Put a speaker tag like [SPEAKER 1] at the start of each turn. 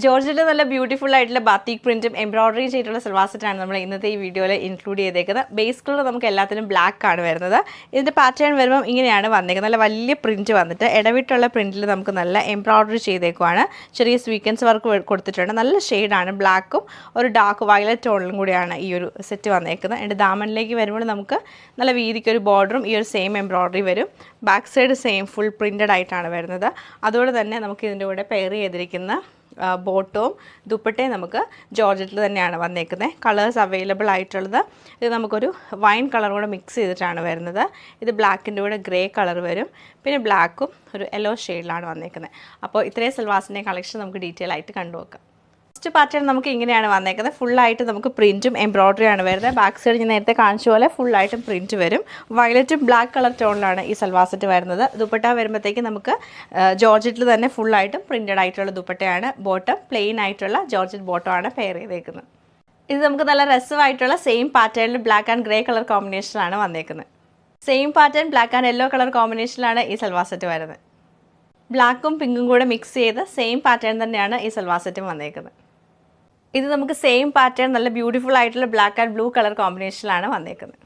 [SPEAKER 1] ജോർജറ്റിൽ നല്ല ബ്യൂട്ടിഫുൾ ആയിട്ടുള്ള batik പ്രിന്റും embroidery ചെയ്തിട്ടുള്ള സൽവാർ സെറ്റാണ് നമ്മൾ ഇന്നത്തെ ഈ വീഡിയോയിൽ ഇൻക്ലൂഡ് ചെയ്തേക്കുന്നത്. ബേസ് കളർ നമുക്ക് എല്ലാത്തിനും ബ്ലാക്ക് ആണ് വരുന്നത്. ഇതിൻ്റെ പാറ്റേൺ വരുമ്പോൾ ഇങ്ങനെയാണ് വന്നേക്കുന്നത്. നല്ല വലിയ പ്രിന്റ് വന്നിട്ട് ഇടവിട്ടുള്ള പ്രിന്റിൽ നമുക്ക് നല്ല എംബ്രോയിഡറി ചെയ്തേക്കുവാണ്. ചെറിയ സ്വീക്വൻസ് വർക്ക് കൊടുത്തിട്ടുണ്ട്. നല്ല ഷെയ്ഡാണ്, ബ്ലാക്കും ഒരു ഡാർക്ക് വയലറ്റ് ടോണിലും കൂടിയാണ് ഈ ഒരു സെറ്റ് വന്നേക്കുന്നത്. എൻ്റെ ദാമനിലേക്ക് വരുമ്പോൾ നമുക്ക് നല്ല വീതിക്ക് ഒരു ബോർഡറും ഈ ഒരു സെയിം എംബ്രോയിഡറി വരും. Back side same full printed ആയിട്ടാണ് വരുന്നത്. അതുകൊണ്ട് തന്നെ നമുക്ക് ഇതിൻ്റെ കൂടെ പെയർ ചെയ്തിരിക്കുന്ന ബോട്ടവും ദുപ്പട്ടയും നമുക്ക് ജോർജറ്റിൽ തന്നെയാണ് വന്നേക്കുന്നത്. കളേഴ്സ് അവൈലബിൾ ആയിട്ടുള്ളത് ഇത് നമുക്കൊരു വൈൻ കളർ കൂടെ മിക്സ് ചെയ്തിട്ടാണ് വരുന്നത്. ഇത് ബ്ലാക്കിൻ്റെ കൂടെ ഗ്രേ കളർ വരും, പിന്നെ ബ്ലാക്കും ഒരു യെല്ലോ ഷെയ്ഡിലാണ് വന്നേക്കുന്നത്. അപ്പോൾ ഇത്രയും സൽവാസിൻ്റെ കളക്ഷൻ നമുക്ക് ഡീറ്റെയിൽ ആയിട്ട് കണ്ടുനോക്കാം. ഫസ്റ്റ് പാറ്റേൺ നമുക്ക് ഇങ്ങനെയാണ് വന്നേക്കുന്നത്. ഫുള്ളായിട്ട് നമുക്ക് പ്രിൻറ്റും എംബ്രോയിഡറിയാണ് വരുന്നത്. ബാക്ക് സൈഡ് ഞാൻ നേരത്തെ കാണിച്ച പോലെ ഫുള്ളായിട്ടും പ്രിൻറ്റ് വരും. വയലറ്റും ബ്ലാക്ക് കളർ ടോണിലാണ് ഈ സൽവാർ സെറ്റ് വരുന്നത്. ദുപ്പട്ട വരുമ്പോഴത്തേക്ക് നമുക്ക് ജോർജറ്റിൽ തന്നെ ഫുള്ളായിട്ടും പ്രിൻറ്റഡ് ആയിട്ടുള്ള ദുപ്പട്ടയാണ്. ബോട്ടം പ്ലെയിൻ ആയിട്ടുള്ള ജോർജറ്റ് ബോട്ടമാണ് പെയർ ചെയ്തേക്കുന്നത്. ഇത് നമുക്ക് നല്ല രസമായിട്ടുള്ള സെയിം പാറ്റേണിൽ ബ്ലാക്ക് ആൻഡ് ഗ്രേ കളർ കോമ്പിനേഷനിലാണ് വന്നേക്കുന്നത്. Same pattern black and yellow colour കോമ്പിനേഷനിലാണ് ഈ സൽവാർ സെറ്റ് വരുന്നത്. ബ്ലാക്കും പിങ്കും കൂടെ മിക്സ് ചെയ്ത് സെയിം പാറ്റേൺ തന്നെയാണ് ഈ സൽവാർ സെറ്റും വന്നേക്കുന്നത്. ഇത് നമുക്ക് സെയിം പാറ്റേൺ നല്ല ബ്യൂട്ടിഫുൾ ആയിട്ടുള്ള ബ്ലാക്ക് ആൻഡ് ബ്ലൂ കളർ കോമ്പിനേഷനിലാണ് വന്നേക്കുന്നത്.